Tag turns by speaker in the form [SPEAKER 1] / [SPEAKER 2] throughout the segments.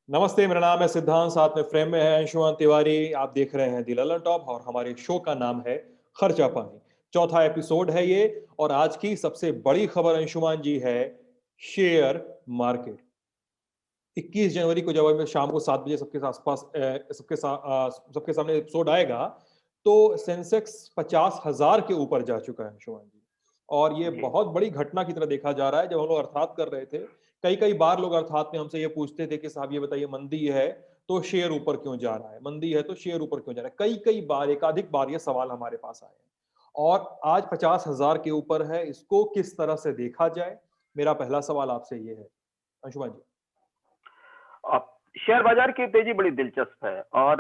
[SPEAKER 1] नमस्ते, मेरा नाम है सिद्धांत, साथ में फ्रेम में है अंशुमान तिवारी। आप देख रहे हैं दी ललन टॉप और हमारे शो का नाम है खर्चा पानी। चौथा एपिसोड है ये और आज की सबसे बड़ी खबर अंशुमान जी है शेयर मार्केट। 21 जनवरी को जब हमें शाम को 7 बजे सबके आसपास सबके सामने एपिसोड आएगा तो सेंसेक्स 50,000 के ऊपर जा चुका है अंशुमान जी। और ये
[SPEAKER 2] जी,
[SPEAKER 1] बहुत बड़ी घटना की तरह देखा जा रहा है। जब हम लोग अर्थात कर रहे थे, कई कई बार लोग अर्थात में हमसे ये पूछते थे कि साहब ये बताइए, मंदी है तो शेयर ऊपर क्यों जा रहा है, मंदी है तो शेयर ऊपर क्यों जा रहा है। कई कई बार, एकाधिक बार ये सवाल हमारे पास आए हैं और आज 50,000 के ऊपर है। इसको किस तरह से देखा जाए, मेरा पहला सवाल आपसे ये है अंशुमान जी।
[SPEAKER 2] अब शेयर बाजार की तेजी बड़ी दिलचस्प है और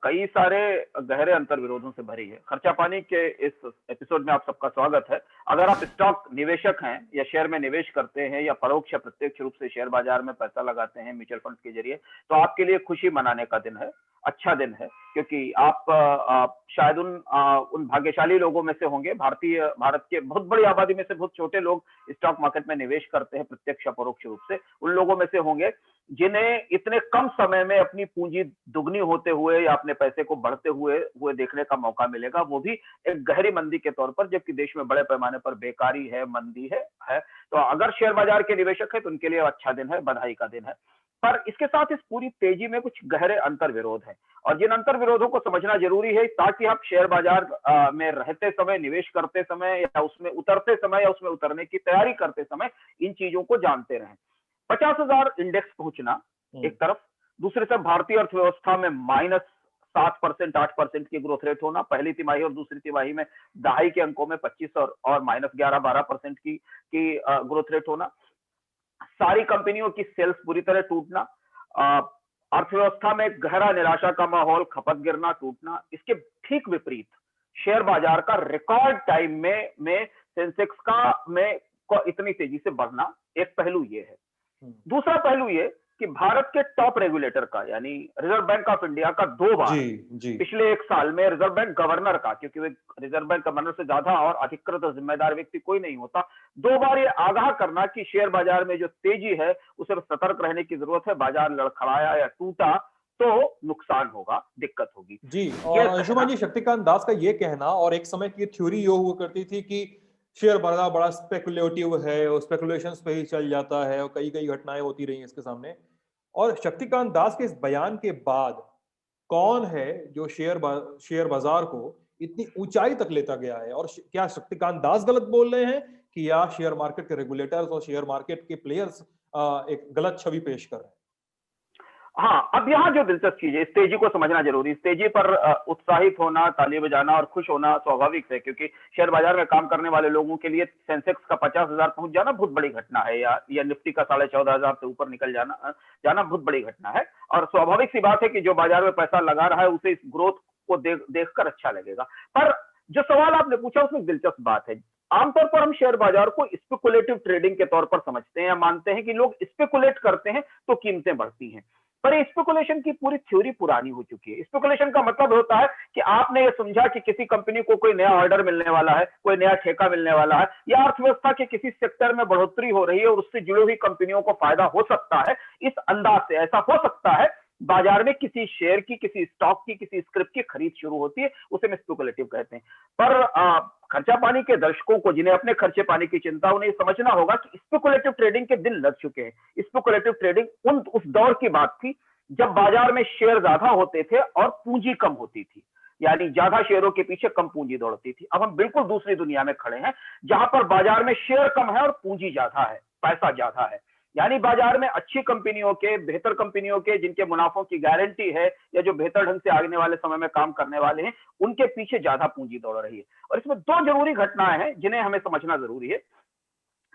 [SPEAKER 2] कई सारे गहरे अंतर्विरोधों से भरी है। खर्चा पानी के इस एपिसोड में आप सबका स्वागत है। अगर आप स्टॉक निवेशक हैं या शेयर में निवेश करते हैं या परोक्ष या प्रत्यक्ष रूप से शेयर बाजार में पैसा लगाते हैं म्यूचुअल फंड के जरिए, तो आपके लिए खुशी मनाने का दिन है, अच्छा दिन है, क्योंकि आप शायद उन भाग्यशाली लोगों में से होंगे। भारत के बहुत बड़ी आबादी में से बहुत छोटे लोग स्टॉक मार्केट में निवेश करते हैं प्रत्यक्ष या परोक्ष रूप से। उन लोगों में से होंगे जिन्हें इतने कम समय में अपनी पूंजी दुगनी होते हुए या अपने पैसे को बढ़ते हुए हुए देखने का मौका मिलेगा, वो भी एक गहरी मंदी के तौर पर, जबकि देश में बड़े पैमाने पर बेकारी है, मंदी है। तो अगर शेयर बाजार के निवेशक है तो उनके लिए अच्छा दिन है, बधाई का दिन है। पर इसके साथ इस पूरी तेजी में कुछ गहरे अंतर्विरोध हैं और जिन अंतर्विरोधों को समझना जरूरी है ताकि आप शेयर बाजार में रहते समय, निवेश करते समय या उसमें उतरते समय या उसमें उतरने की तैयारी करते समय इन चीजों को जानते रहें। 50,000 इंडेक्स पहुंचना एक तरफ, दूसरी तरफ भारतीय अर्थव्यवस्था में -7%, 8% की ग्रोथ रेट होना, पहली तिमाही और दूसरी तिमाही में दहाई के अंकों में 25 और -11-12% की ग्रोथ रेट होना, सारी कंपनियों की सेल्स बुरी तरह टूटना, अर्थव्यवस्था में गहरा निराशा का माहौल, खपत गिरना, टूटना। इसके ठीक विपरीत शेयर बाजार का रिकॉर्ड टाइम में सेंसेक्स का में को इतनी तेजी से बढ़ना, एक पहलू ये है।
[SPEAKER 1] हम्म।
[SPEAKER 2] दूसरा पहलू ये कि भारत के टॉप रेगुलेटर का यानी रिजर्व बैंक ऑफ इंडिया का 2 बार
[SPEAKER 1] जी, जी।
[SPEAKER 2] पिछले एक साल में, रिजर्व बैंक गवर्नर का, क्योंकि वे रिजर्व बैंक गवर्नर से ज्यादा और अधिकृत और जिम्मेदार व्यक्ति कोई नहीं होता, 2 बार ये आगाह करना कि शेयर बाजार में जो तेजी है उसे सतर्क रहने की जरूरत है, बाजार लड़खड़ाया या टूटा तो नुकसान होगा, दिक्कत होगी,
[SPEAKER 1] जी, और
[SPEAKER 2] ये
[SPEAKER 1] अंशुमान
[SPEAKER 2] कहना।
[SPEAKER 1] जी, शक्तिकांत दास का ये कहना और एक समय की थ्योरी ये हुआ करती थी कि शेयर बाजार बड़ा स्पेकुलेटिव है और स्पेकुलेशंस पे ही चल जाता है और कई कई घटनाएं होती रही हैं इसके सामने। और शक्तिकांत दास के इस बयान के बाद कौन है जो शेयर बाजार को इतनी ऊंचाई तक लेता गया है, और क्या शक्तिकांत दास गलत बोल रहे हैं कि या शेयर मार्केट के रेगुलेटर्स और शेयर मार्केट के प्लेयर्स एक गलत छवि पेश कर रहे हैं?
[SPEAKER 2] हाँ, अब यहाँ जो दिलचस्प चीज है, इस तेजी को समझना जरूरी। इस तेजी पर उत्साहित होना, ताली बजाना और खुश होना स्वाभाविक है, क्योंकि शेयर बाजार में काम करने वाले लोगों के लिए सेंसेक्स का 50,000 पहुंच जाना बहुत बड़ी घटना है, या निफ्टी का 14,500 से ऊपर निकल जाना बहुत बड़ी घटना है। और स्वाभाविक सी बात है कि जो बाजार में पैसा लगा रहा है उसे इस ग्रोथ को देखकर अच्छा लगेगा। पर जो सवाल आपने पूछा उसमें दिलचस्प बात है। आमतौर पर हम शेयर बाजार को स्पेकुलेटिव ट्रेडिंग के तौर पर समझते हैं या मानते हैं कि लोग स्पेकुलेट करते हैं तो कीमतें बढ़ती हैं। पर स्पेकुलेशन की पूरी थ्योरी पुरानी हो चुकी है। स्पेकुलेशन का मतलब होता है कि आपने ये समझा कि किसी कंपनी को कोई नया ऑर्डर मिलने वाला है, कोई नया ठेका मिलने वाला है, या अर्थव्यवस्था के किसी सेक्टर में बढ़ोतरी हो रही है और उससे जुड़ी हुई कंपनियों को फायदा हो सकता है। इस अंदाज से ऐसा हो सकता है बाजार में किसी शेयर की, किसी स्टॉक की, किसी स्क्रिप्ट की खरीद शुरू होती है, उसे हम स्पेकुलेटिव कहते हैं। पर खर्चा पानी के दर्शकों को, जिन्हें अपने खर्चे पानी की चिंता, उन्हें समझना होगा कि स्पेकुलेटिव ट्रेडिंग के दिन लग चुके हैं। स्पेकुलेटिव ट्रेडिंग उस दौर की बात थी जब बाजार में शेयर ज्यादा होते थे और पूंजी कम होती थी, यानी ज्यादा शेयरों के पीछे कम पूंजी दौड़ती थी। अब हम बिल्कुल दूसरी दुनिया में खड़े हैं, जहां पर बाजार में शेयर कम है और पूंजी ज्यादा है, पैसा ज्यादा है। यानी बाजार में अच्छी कंपनियों के, बेहतर कंपनियों के, जिनके मुनाफों की गारंटी है या जो बेहतर ढंग से आने वाले समय में काम करने वाले हैं, उनके पीछे ज्यादा पूंजी दौड़ रही है। और इसमें 2 जरूरी घटनाएं हैं जिन्हें हमें समझना जरूरी है।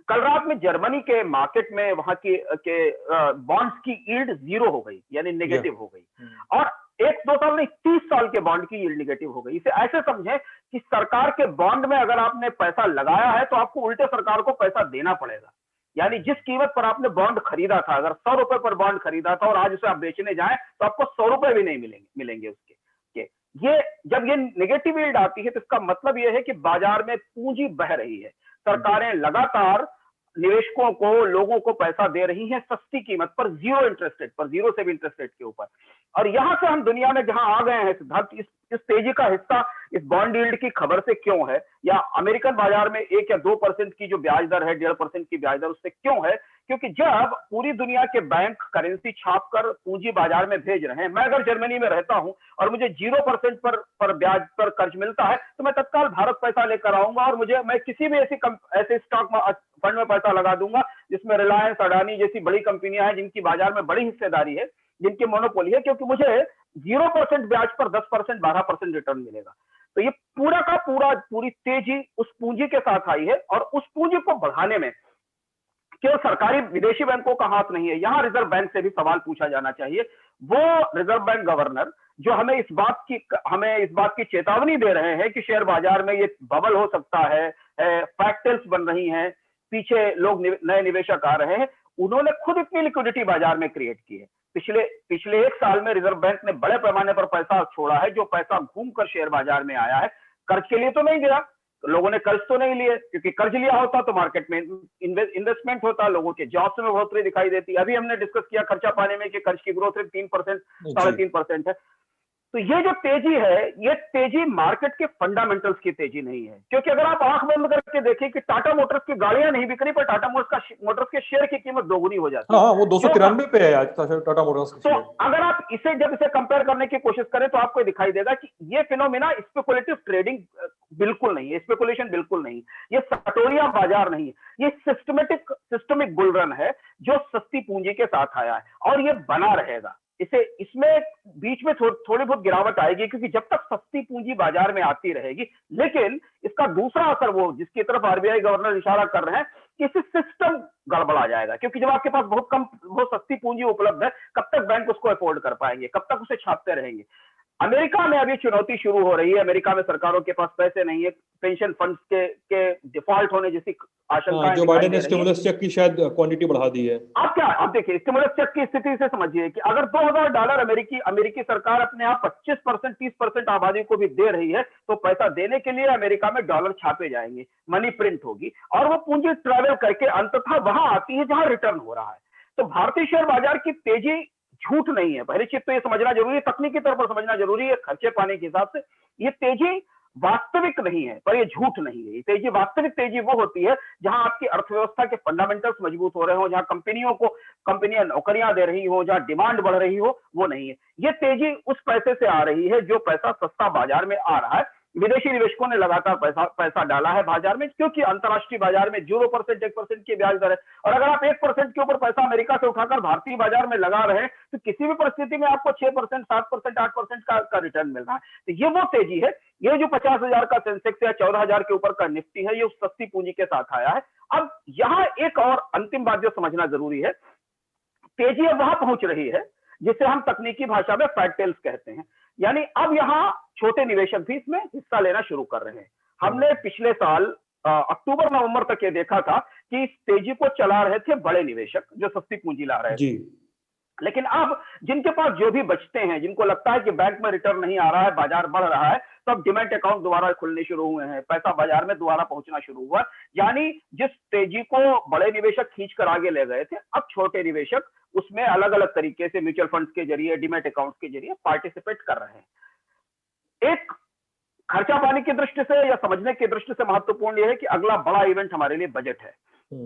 [SPEAKER 2] कल रात में जर्मनी के मार्केट में वहां के बॉन्ड्स की यील्ड 0 हो गई, यानी
[SPEAKER 1] या
[SPEAKER 2] नेगेटिव हो गई। और 1-2 साल नहीं, 30 साल के बॉन्ड की यील्ड नेगेटिव हो गई। इसे ऐसे समझें कि सरकार के बॉन्ड में अगर आपने पैसा लगाया है तो आपको उल्टे सरकार को पैसा देना पड़ेगा। यानी जिस कीमत पर आपने बॉन्ड खरीदा था, अगर 100 रुपए पर बॉन्ड खरीदा था और आज उसे आप बेचने जाएं तो आपको 100 रुपए भी नहीं मिलेंगे उसके के। ये जब ये नेगेटिव यील्ड आती है तो इसका मतलब यह है कि बाजार में पूंजी बह रही है। सरकारें लगातार निवेशकों को, लोगों को पैसा दे रही हैं सस्ती कीमत पर, जीरो इंटरेस्ट रेट पर, जीरो से भी इंटरेस्ट रेट के ऊपर। और यहां से हम दुनिया में जहां आ गए हैं सिद्धार्थ, इस तेजी का हिस्सा इस बॉन्ड यील्ड की खबर से क्यों है, या अमेरिकन बाजार में 1 या 2% की जो ब्याज दर है, 1.5% की ब्याज दर, उससे क्यों है? क्योंकि जब पूरी दुनिया के बैंक करेंसी छापकर पूंजी बाजार में भेज रहे हैं, मैं अगर जर्मनी में रहता हूं और मुझे 0% पर ब्याज पर कर्ज मिलता है, तो मैं तत्काल भारत पैसा लेकर आऊंगा और मैं किसी भी ऐसे स्टॉक फंड में पैसा लगा दूंगा जिसमें रिलायंस, अडानी जैसी बड़ी कंपनियां हैं, जिनकी बाजार में बड़ी हिस्सेदारी है, जिनकी मोनोपोली है, क्योंकि मुझे 0% ब्याज पर 10%, 12% रिटर्न मिलेगा। तो ये पूरा का पूरी तेजी उस पूंजी के साथ आई है, और उस पूंजी को बढ़ाने में केवल सरकारी विदेशी बैंकों का हाथ नहीं है। यहां रिजर्व बैंक से भी सवाल पूछा जाना चाहिए। वो रिजर्व बैंक गवर्नर जो हमें इस बात की चेतावनी दे रहे हैं कि शेयर बाजार में ये बबल हो सकता है, फैक्टर्स बन रही हैं, पीछे लोग नए निवेशक आ रहे हैं, उन्होंने खुद इतनी लिक्विडिटी बाजार में क्रिएट की है। पिछले 1 साल में रिजर्व बैंक ने बड़े पैमाने पर पैसा छोड़ा है, जो पैसा घूमकर शेयर बाजार में आया है। कर्ज के लिए तो नहीं गया, लोगों ने कर्ज तो नहीं लिए, क्योंकि कर्ज लिया होता तो मार्केट में इन्वेस्टमेंट होता, लोगों के जॉब्स में बढ़ोतरी दिखाई देती। अभी हमने डिस्कस किया खर्चा पाने में कि कर्ज की ग्रोथ रेट 3%, 3.5% है। तो ये जो तेजी है, ये तेजी मार्केट के फंडामेंटल्स की तेजी नहीं है। क्योंकि अगर आप आंख बंद करके देखें कि टाटा मोटर्स की गाड़ियां नहीं बिक रही, पर टाटा मोटर्स के शेयर की कीमत दोगुनी हो जाती है।
[SPEAKER 1] हाँ, वो 293 पे है आज टाटा मोटर्स का
[SPEAKER 2] तो
[SPEAKER 1] शेयर।
[SPEAKER 2] अगर आप जब इसे कंपेयर करने की कोशिश करें तो आपको दिखाई देगा कि ये फिनोमिना स्पेकुलेटिव ट्रेडिंग बिल्कुल नहीं है, स्पेकुलेशन बिल्कुल नहीं, ये सटोरिया बाजार नहीं है, ये सिस्टमिक बुल रन है जो सस्ती पूंजी के साथ आया है, और ये बना रहेगा। इसमें बीच में थोड़ी बहुत गिरावट आएगी, क्योंकि जब तक सस्ती पूंजी बाजार में आती रहेगी, लेकिन इसका दूसरा असर, वो जिसकी तरफ आरबीआई गवर्नर इशारा कर रहे हैं, कि इससे सिस्टम गड़बड़ा जाएगा। क्योंकि जब आपके पास बहुत सस्ती पूंजी उपलब्ध है, कब तक बैंक उसको अफोर्ड कर पाएंगे, कब तक उसे छापते रहेंगे। अमेरिका में अभी चुनौती शुरू हो रही है। अमेरिका में सरकारों के पास पैसे नहीं है, पेंशन फंड्स के डिफॉल्ट होने जैसी आशंकाएं
[SPEAKER 1] जो बाइडेन ने स्टिमुलस चेक की शायद क्वांटिटी बढ़ा दी है।
[SPEAKER 2] आप देखिए स्टिमुलस चेक की स्थिति से समझिए कि अगर $2000 अमेरिकी सरकार अपने आप 25%, 30% आबादी को भी दे रही है, तो पैसा देने के लिए अमेरिका में डॉलर छापे जाएंगे, मनी प्रिंट होगी, और वो पूंजी ट्रेवल करके अंततः वहां आती है जहां रिटर्न हो रहा है। तो भारतीय शेयर बाजार की तेजी झूठ नहीं है। पहली चीज तो ये समझना जरूरी है, तकनीकी तौर पर समझना जरूरी है, खर्चे पाने के हिसाब से ये तेजी वास्तविक नहीं है, पर ये झूठ नहीं है। ये तेजी, वास्तविक तेजी वो होती है जहां आपकी अर्थव्यवस्था के फंडामेंटल्स मजबूत हो रहे हो, जहां कंपनियां नौकरियां दे रही हो, जहां डिमांड बढ़ रही हो, वो नहीं है। ये तेजी उस पैसे से आ रही है जो पैसा सस्ता बाजार में आ रहा है। विदेशी निवेशकों ने लगातार पैसा डाला है बाजार में, क्योंकि अंतरराष्ट्रीय बाजार में 0%, 1% की ब्याज दर है, और अगर आप 1% के ऊपर पैसा अमेरिका से उठाकर भारतीय बाजार में लगा रहे हैं, तो किसी भी परिस्थिति में आपको 6%, 7%, 8% का रिटर्न मिल रहा है। तो ये वो तेजी है। ये जो 50,000 का सेंसेक्स या 14,000 के ऊपर का निफ्टी है, ये उस सस्ती पूंजी के साथ आया है। अब यहां एक और अंतिम बात जो समझना जरूरी है, तेजी अब वहां पहुंच रही है जिसे हम तकनीकी भाषा में फ्रैक्टल्स कहते हैं। यानी अब यहां छोटे निवेशक भी इसमें हिस्सा लेना शुरू कर रहे हैं। हमने पिछले साल अक्टूबर नवंबर तक ये देखा था कि इस तेजी को चला रहे थे बड़े निवेशक जो सस्ती पूंजी ला रहे थे। लेकिन अब जिनके पास जो भी बचते हैं, जिनको लगता है कि बैंक में रिटर्न नहीं आ रहा है, बाजार बढ़ रहा है, तो अब डिमैट अकाउंट दोबारा खुलने शुरू हुए हैं, पैसा बाजार में दोबारा पहुंचना शुरू हुआ। यानी जिस तेजी को बड़े निवेशक खींचकर आगे ले गए थे, अब छोटे निवेशक उसमें अलग अलग तरीके से म्यूचुअल फंड्स के जरिए, डिमैट अकाउंट के जरिए पार्टिसिपेट कर रहे हैं। एक खर्चा पाने की दृष्टि से या समझने की दृष्टि से महत्वपूर्ण यह है कि अगला बड़ा इवेंट हमारे लिए बजट है।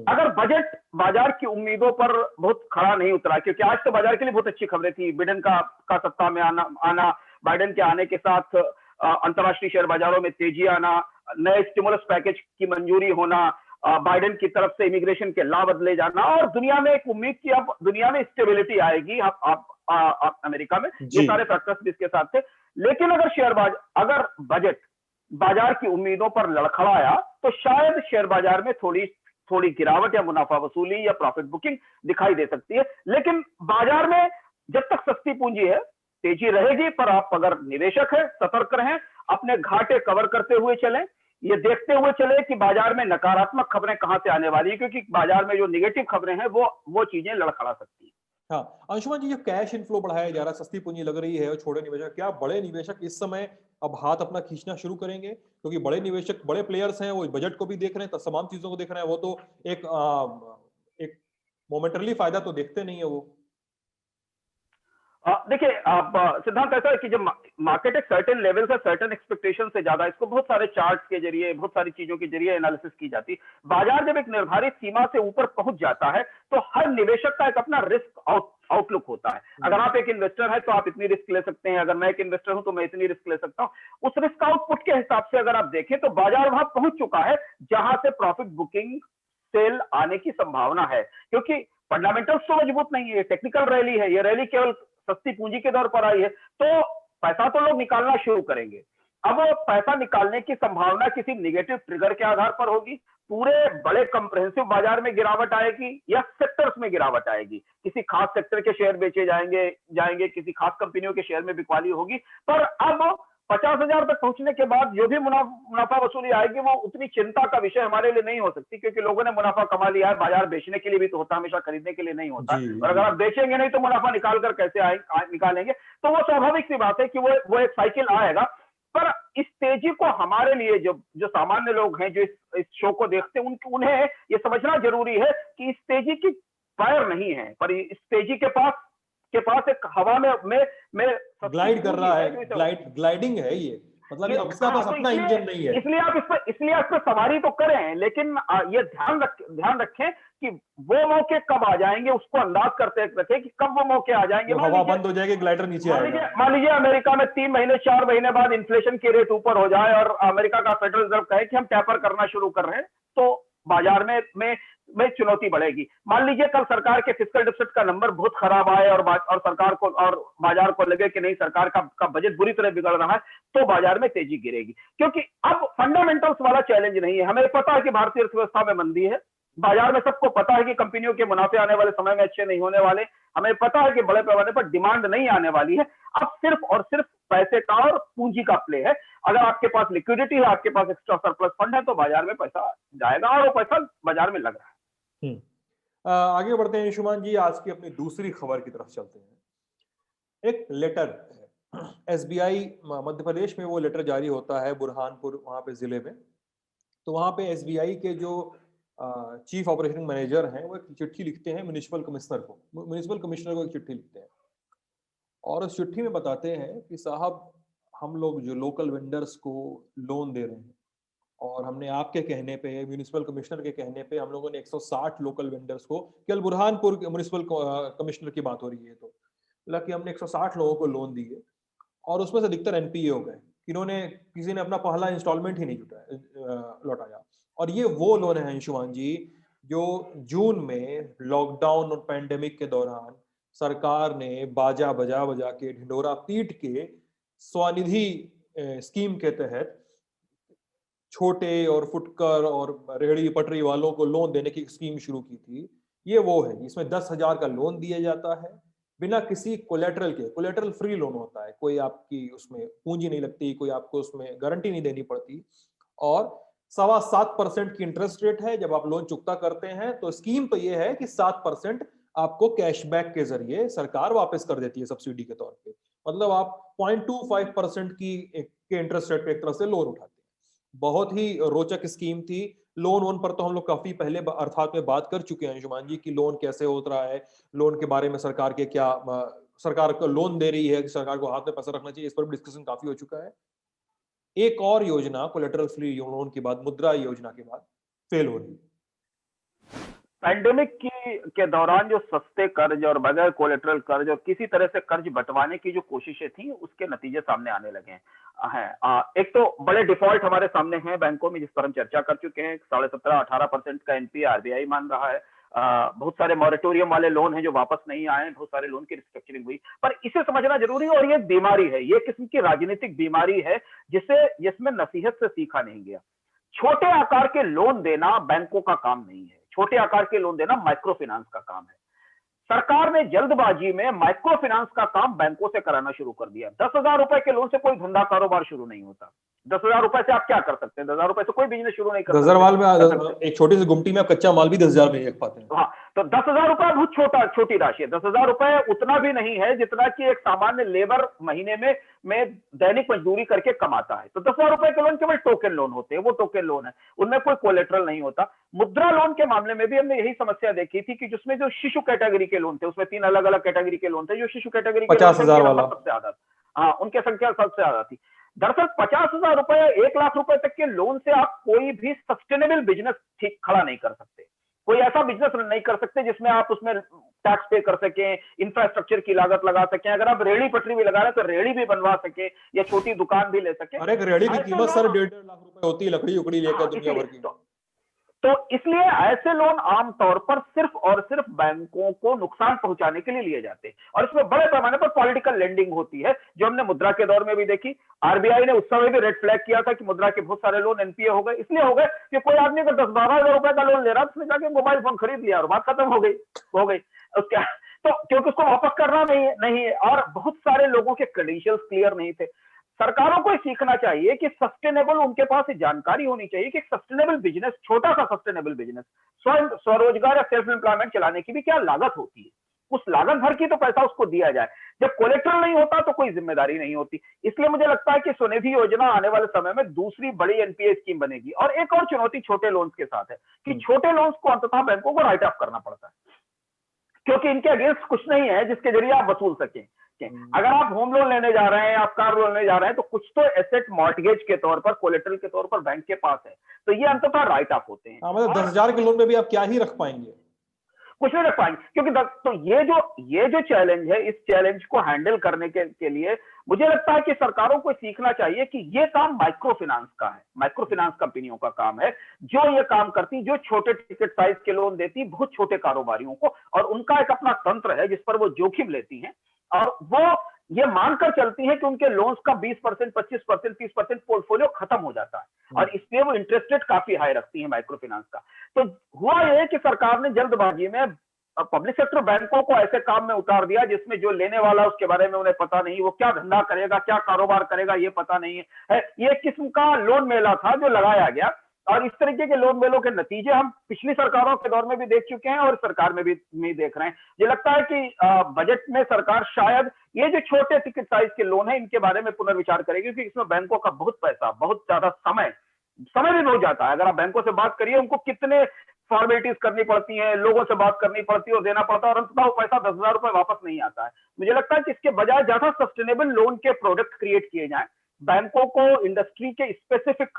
[SPEAKER 2] अगर बजट बाजार की उम्मीदों पर बहुत खरा नहीं उतरा, क्योंकि आज तो बाजार के लिए बहुत अच्छी खबरें थी, बिडेन का सत्ता में आना, बाइडेन के आने के साथ अंतरराष्ट्रीय शेयर बाजारों में तेजी आना, नए स्टिमुलस पैकेज की मंजूरी होना, बाइडेन की तरफ से इमिग्रेशन के लॉ बदले जाना, और दुनिया में एक उम्मीद की अब दुनिया में स्टेबिलिटी आएगी अमेरिका में, ये सारे फैक्टर्स भी इसके साथ थे। लेकिन अगर बजट बाजार की उम्मीदों पर लड़खड़ाया, तो शायद शेयर बाजार में थोड़ी गिरावट या मुनाफा वसूली या प्रॉफिट बुकिंग दिखाई दे सकती है। लेकिन बाजार में जब तक सस्ती पूंजी है, तेजी रहेगी, पर आप अगर निवेशक है, सतर्क रहें, अपने घाटे कवर करते हुए चलें, ये देखते हुए चले कि बाजार में नकारात्मक खबरें कहां से आने वाली है, क्योंकि बाजार में जो निगेटिव खबरें हैं वो चीजें लड़खड़ा सकती है।
[SPEAKER 1] हाँ, अंशुमान जी, जो कैश इनफ्लो बढ़ाया जा रहा है, सस्ती पूंजी लग रही है और छोटे निवेशक, क्या बड़े निवेशक इस समय अब हाथ अपना खींचना शुरू करेंगे? क्योंकि बड़े निवेशक, बड़े प्लेयर्स हैं, वो बजट को भी देख रहे हैं, तमाम चीजों को देख रहे हैं, वो तो एक मोमेंटरली फायदा तो देखते नहीं है वो।
[SPEAKER 2] देखिए, आप सिद्धांत ऐसा है कि जब मार्केट एक सर्टेन लेवल से, सर्टेन एक्सपेक्टेशन से ज्यादा, इसको बहुत सारे चार्ट्स के जरिए, बहुत सारी चीजों के जरिए एनालिसिस की जाती है। बाजार जब एक निर्धारित सीमा से ऊपर पहुंच जाता है तो हर निवेशक का एक अपना रिस्क आउटलुक होता है। अगर आप एक इन्वेस्टर है तो आप इतनी रिस्क ले सकते हैं, अगर मैं एक इन्वेस्टर हूं तो मैं इतनी रिस्क ले सकता हूं। उस रिस्क आउटपुट के हिसाब से अगर आप देखें तो बाजार वहां पहुंच चुका है जहां से प्रॉफिट बुकिंग, सेल आने की संभावना है, क्योंकि फंडामेंटल्स तो मजबूत नहीं है, टेक्निकल रैली है, ये रैली केवल सस्ती पूंजी के दौर पर आई है, तो पैसा तो लोग निकालना शुरू करेंगे। अब वो पैसा निकालने की संभावना किसी नेगेटिव ट्रिगर के आधार पर होगी, पूरे बड़े कंप्रेहेंसिव बाजार में गिरावट आएगी या सेक्टर्स में गिरावट आएगी, किसी खास सेक्टर के शेयर बेचे जाएंगे, किसी खास कंपनियों के शेयर में बिकवाली होगी। पर अब 50,000 तक पहुंचने के बाद जो भी मुनाफा वसूली आएगी वो उतनी चिंता का विषय हमारे लिए नहीं हो सकती, क्योंकि लोगों ने मुनाफा कमा लिया है। बाजार बेचने के लिए भी तो होता है, हमेशा खरीदने के लिए नहीं होता
[SPEAKER 1] जी,
[SPEAKER 2] है। और अगर
[SPEAKER 1] जी।
[SPEAKER 2] आप बेचेंगे नहीं तो मुनाफा निकाल कर कैसे निकालेंगे? तो वो स्वाभाविक सी बात है कि वो एक साइकिल आएगा। पर इस तेजी को हमारे लिए जो जो सामान्य लोग हैं, जो इस शो को देखते हैं, उन्हें ये समझना जरूरी है कि इस तेजी की पैर नहीं है, पर इस तेजी के पास एक हवा में सस्ती
[SPEAKER 1] ग्लाइड कर
[SPEAKER 2] पूंजी
[SPEAKER 1] रहा
[SPEAKER 2] है
[SPEAKER 1] है,
[SPEAKER 2] जो इसे।
[SPEAKER 1] ग्लाइडिंग है ये। मतलब
[SPEAKER 2] ये
[SPEAKER 1] ये इसका
[SPEAKER 2] हाँ,
[SPEAKER 1] पास
[SPEAKER 2] तो
[SPEAKER 1] अपना
[SPEAKER 2] इसलिए
[SPEAKER 1] इंजन नहीं है।
[SPEAKER 2] इसलिए आप इस पर सवारी तो करें, लेकिन ये ध्यान रखें कि वो मौके कब आ जाएंगे, उसको अंदाज करते रखें कि कब वो मौके आ जाएंगे।
[SPEAKER 1] जब हवा बंद हो जाएगी, ग्लाइडर नीचे आएगा।
[SPEAKER 2] मान लीजिए अमेरिका में 3 महीने 4 महीने बाद इन्फ्लेशन की रेट ऊपर हो जाए और अमेरिका का फेडरल रिजर्व कहे कि हम टेपर करना शुरू कर रहे हैं, तो बाजार में चुनौती बढ़ेगी। मान लीजिए कल सरकार के फिस्कल डेफिसिट का नंबर बहुत खराब आए और सरकार को और बाजार को लगे कि नहीं, सरकार का बजट बुरी तरह बिगड़ रहा है, तो बाजार में तेजी गिरेगी। क्योंकि अब फंडामेंटल्स वाला चैलेंज नहीं है। हमें पता है कि भारतीय अर्थव्यवस्था में मंदी है, बाजार में सबको पता है कि कंपनियों के मुनाफे आने वाले समय में अच्छे नहीं होने वाले, हमें पता है कि बड़े पैमाने पर डिमांड नहीं आने वाली है। अब सिर्फ और सिर्फ पैसे का और पूंजी का प्ले है। अगर आपके पास लिक्विडिटी है, आपके पास एक्स्ट्रा सरप्लस फंड है, तो बाजार में पैसा जाएगा और वो पैसा बाजार में लग रहा है।
[SPEAKER 1] हम्म। आगे बढ़ते हैं अंशुमान जी, आज की अपनी दूसरी खबर की तरफ चलते हैं। एक लेटर है, एसबीआई मध्य प्रदेश में वो लेटर जारी होता है बुरहानपुर वहां पे जिले में। तो वहां पे एसबीआई के जो चीफ ऑपरेटिंग मैनेजर हैं, वो एक चिट्ठी लिखते हैं म्युनिसिपल कमिश्नर को, म्युनिसिपल कमिश्नर को एक चिट्ठी लिखते हैं और उस चिट्ठी में बताते हैं कि साहब, हम लोग जो लोकल वेंडर्स को लोन दे रहे हैं और हमने आपके कहने पे, म्युनिसिपल कमिश्नर के कहने पे, हम लोगों ने 160 लोकल वेंडर्स को, केवल बुरहानपुर म्युनिसिपल कमिश्नर की बात हो रही है, तो बोला कि हमने 160 लोगों को लोन दिए और उसमें से अधिकतर एनपीए हो गए। इन्होंने, किसी ने अपना पहला इंस्टॉलमेंट ही नहीं लौटाया। और ये वो लोन है अंशुमान जी, जो जून में लॉकडाउन और पैंडेमिक के दौरान सरकार ने बाजा बजा बजा के, ढिंडोरा पीट के, स्वनिधि स्कीम के तहत छोटे और फुटकर और रेहड़ी पटरी वालों को लोन देने की स्कीम शुरू की थी। ये वो है, इसमें 10,000 का लोन दिया जाता है बिना किसी कोलेटरल के। कोलेटरल फ्री लोन होता है, कोई आपकी उसमें पूंजी नहीं लगती, कोई आपको उसमें गारंटी नहीं देनी पड़ती और 7.25% की इंटरेस्ट रेट है जब आप लोन चुकता करते हैं। तो स्कीम तो ये है कि 7% आपको कैशबैक के जरिए सरकार वापस कर देती है सब्सिडी के तौर पे। मतलब आप 0.25% के इंटरेस्ट रेट पे एक तरह से लोन उठाते हैं। बहुत ही रोचक स्कीम थी। लोन वोन पर तो हम लोग काफी पहले अर्थात में बात कर चुके हैं अंशुमान जी, कि लोन कैसे होता रहा है, लोन के बारे में सरकार के क्या, सरकार को लोन दे रही है कि सरकार को हाथ में पैसा रखना चाहिए, इस पर भी डिस्कशन काफी हो चुका है। एक और योजना कोलेटरल फ्री लोन के बाद, मुद्रा योजना के बाद फेल हो रही है।
[SPEAKER 2] पैंडेमिक के दौरान जो सस्ते कर्ज और बगैर कोलेटरल कर्ज और किसी तरह से कर्ज बंटवाने की जो कोशिशें थी, उसके नतीजे सामने आने लगे हैं। एक तो बड़े डिफॉल्ट हमारे सामने हैं बैंकों में, जिस पर हम चर्चा कर चुके हैं। 17.5-18% का एनपीए आरबीआई मान रहा है। बहुत सारे मॉरेटोरियम वाले लोन हैं जो वापस नहीं आए, बहुत सारे लोन की रिस्ट्रक्चरिंग हुई। पर इसे समझना जरूरी है, और ये बीमारी है, ये किस्म की राजनीतिक बीमारी है जिसमें नसीहत से सीखा नहीं गया। छोटे आकार के लोन देना बैंकों का काम नहीं है, छोटे आकार के लोन देना माइक्रो फाइनेंस का काम है। सरकार ने जल्दबाजी में माइक्रो फाइनेंस का काम बैंकों से कराना शुरू कर दिया। 10,000 रुपए के लोन से कोई धंधा कारोबार शुरू नहीं होता। 10,000 रुपए से आप क्या कर सकते हैं? 10,000 रुपए से कोई बिजनेस शुरू नहीं कर
[SPEAKER 1] 10,000
[SPEAKER 2] सकते।
[SPEAKER 1] में एक छोटी सी गुमटी में आप कच्चा माल भी 10,000 में देख पाते हैं।
[SPEAKER 2] हाँ, तो 10,000 रुपए बहुत छोटी राशि है। 10,000 रुपए उतना भी नहीं है जितना कि एक सामान्य लेबर महीने में दैनिक मजदूरी करके कमाता है। तो 10,000 रुपए के लोन केवल टोकन लोन होते हैं, वो टोकन लोन है, उनमें कोई कोलेटरल नहीं होता। मुद्रा लोन के मामले में भी हमने यही समस्या देखी थी कि जिसमें जो शिशु कैटेगरी के लोन थे, उसमें 3 अलग-अलग कैटेगरी के लोन थे, जो शिशु कैटेगरी के लोन थे,
[SPEAKER 1] 50,000
[SPEAKER 2] उनके नंबर
[SPEAKER 1] वाला।
[SPEAKER 2] सबसे ज्यादा था। हाँ, उनकी संख्या सबसे ज्यादा थी। दरअसल 50,000 रुपए, 1 लाख रुपए तक के लोन से आप कोई भी सस्टेनेबल बिजनेस ठीक खड़ा नहीं कर सकते। कोई ऐसा बिजनेस नहीं कर सकते जिसमें आप उसमें टैक्स पे कर सकें, इंफ्रास्ट्रक्चर की लागत लगा सकें। अगर आप रेहड़ी पटरी भी लगा रहे हैं तो रेहड़ी भी बनवा सके या छोटी दुकान भी ले सके।
[SPEAKER 1] और एक रेडी की
[SPEAKER 2] ऐसे
[SPEAKER 1] कीमत सर
[SPEAKER 2] लोन,
[SPEAKER 1] 1.5 लाख रुपए होती है, लकड़ी उकड़ी लेकर दुनिया
[SPEAKER 2] इसीलिए
[SPEAKER 1] भर की।
[SPEAKER 2] तो इसलिए ऐसे लोन आमतौर पर सिर्फ और सिर्फ बैंकों को नुकसान पहुंचाने के लिए लिए जाते हैं, और इसमें बड़े पैमाने पर पॉलिटिकल लेंडिंग होती है, जो हमने मुद्रा के दौर में भी देखी। आरबीआई ने उस समय भी रेड फ्लैग किया था कि मुद्रा के बहुत सारे लोन एनपीए हो गए। इसलिए हो गए कि कोई आदमी अगर 10-12 हजार रुपए का लोन ले रहा, उसने जाके मोबाइल फोन खरीद लिया और बात खत्म हो गई उसके तो क्योंकि उसको वापस करना नहीं है, और बहुत सारे लोगों के क्रेडेंशियल्स क्लियर नहीं थे। सरकारों को सीखना चाहिए कि सस्टेनेबल, उनके पास जानकारी होनी चाहिए कि सस्टेनेबल बिजनेस, छोटा सा सस्टेनेबल बिजनेस, स्वरोजगार या सेल्फ एम्प्लॉयमेंट चलाने की भी क्या लागत होती है। उस लागत भर की तो पैसा उसको दिया जाए। जब कोलेट्रल नहीं होता तो कोई जिम्मेदारी नहीं होती। इसलिए मुझे लगता है कि स्वनिधि योजना आने वाले समय में दूसरी बड़ी एनपीए स्कीम बनेगी। और एक और चुनौती छोटे लोन्स के साथ है कि छोटे लोन्स को अंततः बैंकों को राइट ऑफ करना पड़ता है, क्योंकि इनके अगेंस्ट कुछ नहीं है जिसके जरिए आप वसूल सकें। अगर आप होम लोन लेने जा रहे हैं, आप कार लोन लेने जा रहे हैं, तो कुछ तो एसेट मॉर्टगेज के तौर पर, कोलेटरल के तौर पर बैंक के पास है, तो ये अंततः राइट ऑफ होते हैं।
[SPEAKER 1] हाँ, मतलब 10,000 के लोन में भी आप क्या ही रख पाएंगे,
[SPEAKER 2] कुछ नहीं रख पाएंगे, क्योंकि तो ये जो चैलेंज है, इस चैलेंज को हैंडल करने के लिए मुझे लगता है कि सरकारों को सीखना चाहिए कि ये काम माइक्रो फाइनेंस का है, माइक्रो फाइनेंस कंपनियों का काम है, जो ये काम करती, जो छोटे टिकट साइज के लोन देती बहुत छोटे कारोबारियों को, और उनका एक अपना तंत्र है जिस पर वो जोखिम लेती हैं, और वो ये मानकर चलती है कि उनके लोन्स का 20%, 25%, 30% पोर्टफोलियो खत्म हो जाता है, और इसलिए वो इंटरेस्ट रेट काफी हाई रखती है माइक्रो फाइनेंस का। तो हुआ ये कि सरकार ने जल्दबाजी में पब्लिक सेक्टर बैंकों को ऐसे काम में उतार दिया जिसमें जो लेने वाला उसके बारे में उन्हें पता नहीं, वो क्या धंधा करेगा, क्या कारोबार करेगा, ये पता नहीं है। ये एक किस्म का लोन मेला था जो लगाया गया, और इस तरीके के लोन मेलों के नतीजे हम पिछली सरकारों के दौर में भी देख चुके हैं और सरकार में भी देख रहे हैं। मुझे लगता है कि बजट में सरकार शायद ये जो छोटे टिकट साइज के लोन है इनके बारे में पुनर्विचार करेगी, क्योंकि इसमें बैंकों का बहुत पैसा, बहुत ज्यादा समय भी बहुत जाता है। अगर आप बैंकों से बात करिए, उनको कितने फॉर्मेलिटीज करनी पड़ती हैं, लोगों से बात करनी पड़ती है और देना पड़ता है, और अंततः वो पैसा 10,000 रुपए वापस नहीं आता है। मुझे लगता है कि इसके बजाय ज्यादा सस्टेनेबल लोन के प्रोडक्ट क्रिएट किए जाएं, बैंकों को इंडस्ट्री के स्पेसिफिक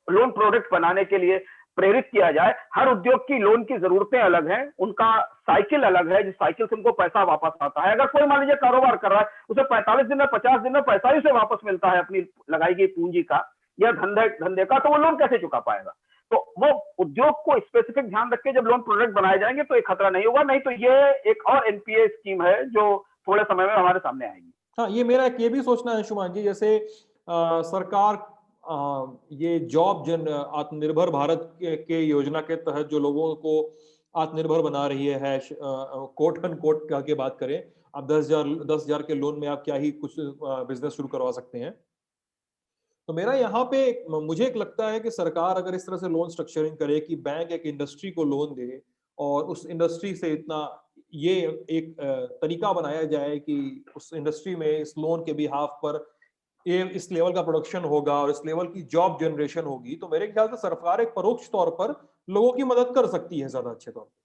[SPEAKER 2] लोन प्रोडक्ट बनाने के लिए प्रेरित किया जाए। हर उद्योग की लोन की जरूरतें अलग हैं, उनका साइकिल अलग है, जिस साइकिल से उनको पैसा वापस आता है। अगर कोई मान लीजिए कारोबार कर रहा है, उसे 45 दिन में, 50 दिन में पैसा ही उसे वापस मिलता है अपनी लगाई गई पूंजी का या धंधे का, तो वो लोन कैसे चुका पाएगा। तो वो उद्योग को स्पेसिफिक ध्यान रख के जब लोन प्रोडक्ट बनाए जाएंगे तो एक खतरा नहीं होगा। नहीं तो ये एक और एनपीए स्कीम है जो थोड़े समय में हमारे सामने आएगी।
[SPEAKER 1] हाँ, ये मेरा ये भी सोचना है अंशुमान जी, जैसे सरकार ये जॉब जन आत्मनिर्भर भारत के योजना के तहत जो लोगों को आत्मनिर्भर बना रही है, कोट एंड कोट के बात करें, आप 10,000 के लोन में आप क्या ही कुछ बिजनेस शुरू करवा सकते हैं। तो मेरा यहाँ पे मुझे एक लगता है कि सरकार अगर इस तरह से लोन स्ट्रक्चरिंग करे कि बैंक एक इंडस्ट्री को लोन दे और उस इंडस्ट्री से इतना ये एक तरीका बनाया जाए कि उस इंडस्ट्री में इस लोन के बिहाफ पर ये इस लेवल का प्रोडक्शन होगा और इस लेवल की जॉब जनरेशन होगी, तो मेरे ख्याल से सरकार एक परोक्ष तौर पर लोगों की मदद कर सकती है ज्यादा अच्छे तौर पर।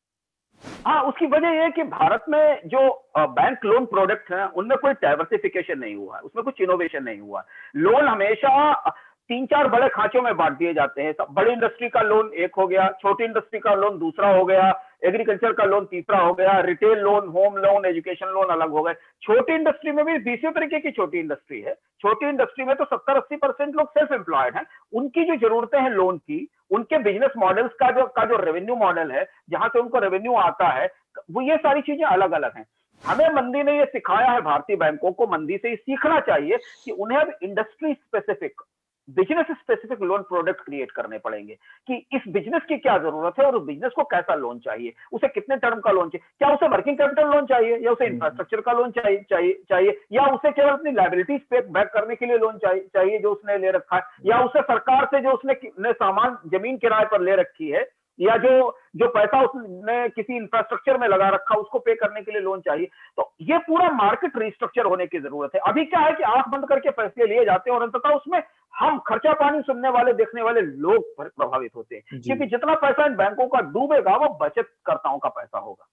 [SPEAKER 2] हाँ, उसकी वजह यह है कि भारत में जो बैंक लोन प्रोडक्ट हैं उनमें कोई डाइवर्सिफिकेशन नहीं हुआ है, उसमें कुछ इनोवेशन नहीं हुआ है। लोन हमेशा 3-4 बड़े खांचों में बांट दिए जाते हैं। बड़ी इंडस्ट्री का लोन एक हो गया, छोटी इंडस्ट्री का लोन दूसरा हो गया, एग्रीकल्चर का लोन तीसरा हो गया, retail loan, home loan, education loan अलग हो गए। छोटी इंडस्ट्री में भी इसी तरीके की छोटी इंडस्ट्री है। छोटी इंडस्ट्री में तो 70-80% लोग सेल्फ एम्प्लॉयड हैं। उनकी जो जरूरतें हैं लोन की, उनके बिजनेस मॉडल्स का जो रेवेन्यू मॉडल है, जहां से उनको रेवेन्यू आता है, वो ये सारी चीजें अलग अलग हैं। हमें मंदी ने ये सिखाया है, भारतीय बैंकों को मंदी से ये सीखना चाहिए कि उन्हें अब industry specific business specific loan product create करने पड़ेंगे कि इस बिजनेस की क्या जरूरत है और उस बिजनेस को कैसा लोन चाहिए, उसे कितने टर्म का लोन चाहिए, क्या उसे वर्किंग कैपिटल लोन चाहिए या उसे इंफ्रास्ट्रक्चर का लोन चाहिए या उसे केवल अपनी लायबिलिटीज पे बैक करने के लिए लोन चाहिए जो उसने ले रखा है, या उसे सरकार से जो उसने सामान जमीन किराए पर ले रखी है या जो जो पैसा उसने किसी इंफ्रास्ट्रक्चर में लगा रखा उसको पे करने के लिए लोन चाहिए। तो ये पूरा मार्केट रिस्ट्रक्चर होने की जरूरत है। अभी क्या है कि आंख बंद करके पैसे लिए जाते हैं और अंततः उसमें हम खर्चा पानी सुनने वाले देखने वाले लोग प्रभावित होते हैं, क्योंकि जितना पैसा इन बैंकों का डूबेगा वो बचतकर्ताओं का पैसा होगा।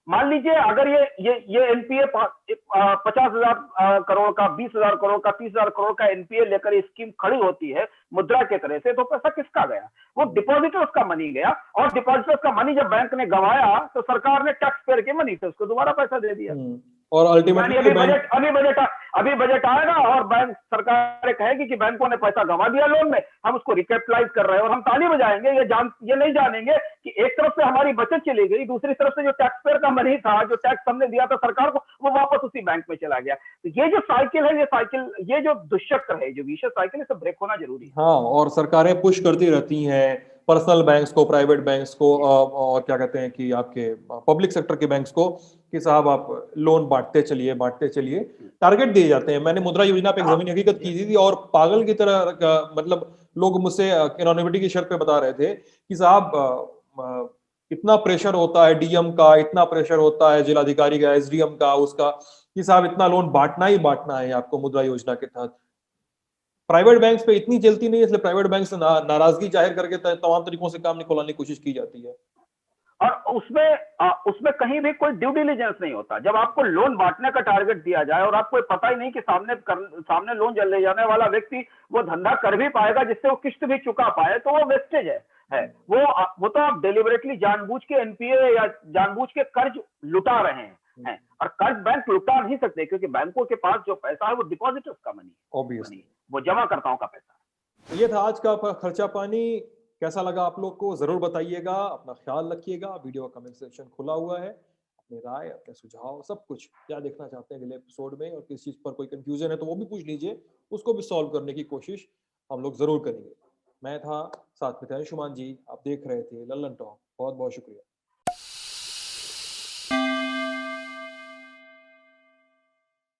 [SPEAKER 2] मान लीजिए अगर ये एनपीए 50,000 करोड़ का, 20,000 करोड़ का, 30,000 करोड़ का एनपीए लेकर ये स्कीम खड़ी होती है मुद्रा के तरह से, तो पैसा किसका गया? वो डिपॉजिटर्स का मनी गया, और डिपॉजिटर्स का मनी जब बैंक ने गवाया तो सरकार ने टैक्स पेयर के मनी से उसको दोबारा पैसा दे दिया।
[SPEAKER 1] और अल्टीमेटली
[SPEAKER 2] अभी बजट आएगा और बैंक सरकार कहेगी कि बैंकों ने पैसा गंवा दिया लोन में, हम उसको रिकैपिटलाइज कर रहे हैं, और हम ताली बजाएंगे ये नहीं जानेंगे कि एक तरफ से हमारी बचत चली गई, दूसरी तरफ से जो टैक्स पेयर का मनी था, जो टैक्स हमने दिया था सरकार को, वो वापस उसी बैंक में चला गया। तो ये जो साइकिल है, ये जो दुष्चक्र है, जो विशेष साइकिल है, सब ब्रेक होना जरूरी है।
[SPEAKER 1] हाँ, और सरकारें पुश करती रहती हैं पर्सनल बैंक्स को, प्राइवेट बैंक्स को, और क्या कहते हैं कि आपके पब्लिक सेक्टर के बैंक्स को कि साहब आप लोन बांटते चलिए, टारगेट दिए जाते हैं। मैंने मुद्रा योजना पे एक जमीनी हकीकत की थी और पागल की तरह मतलब लोग मुझसे एनोनिमिटी की शर्त पे बता रहे थे कि साहब इतना प्रेशर होता है डीएम का, इतना प्रेशर होता है जिलाधिकारी का, एसडीएम का, उसका, कि साहब इतना लोन बांटना ही बांटना है आपको मुद्रा योजना के तहत। प्राइवेट बैंक्स पे इतनी चलती नहीं है, इसलिए प्राइवेट बैंक से नाराजगी जाहिर करके तमाम तरीकों से काम निकलवाने की कोशिश की जाती है।
[SPEAKER 2] और उसमें कहीं भी कोई ड्यू डिलिजेंस नहीं होता। जब आपको लोन बांटने का टारगेट दिया जाए और आपको पता ही नहीं कि सामने लोन ले जाने वाला व्यक्ति वो धंधा कर भी पाएगा जिससे वो किस्त भी चुका पाए, तो वो वेस्टेज है। वो तो आप डेलिबरेटली जानबूझ के एनपीए या जानबूझ के कर्ज लुटा रहे हैं। और कर्ज बैंक लुटा नहीं सकते, क्योंकि बैंकों के पास जो पैसा है वो डिपॉजिटर्स का मनी है, वो जमाकर्ताओं का पैसा है।
[SPEAKER 1] ये था आज का खर्चा पानी। कैसा लगा आप लोग को जरूर बताइएगा, अपना ख्याल रखिएगा। वीडियो का कमेंट सेक्शन खुला हुआ है, अपनी राय, अपने सुझाव, सब कुछ क्या देखना चाहते हैं अगले एपिसोड में, और किस चीज पर कोई कंफ्यूजन है तो वो भी पूछ लीजिए, उसको भी सॉल्व करने की कोशिश हम लोग जरूर करेंगे। मैं था साथ में अंशुमान जी, आप देख रहे थे लल्लन टॉक। बहुत बहुत शुक्रिया।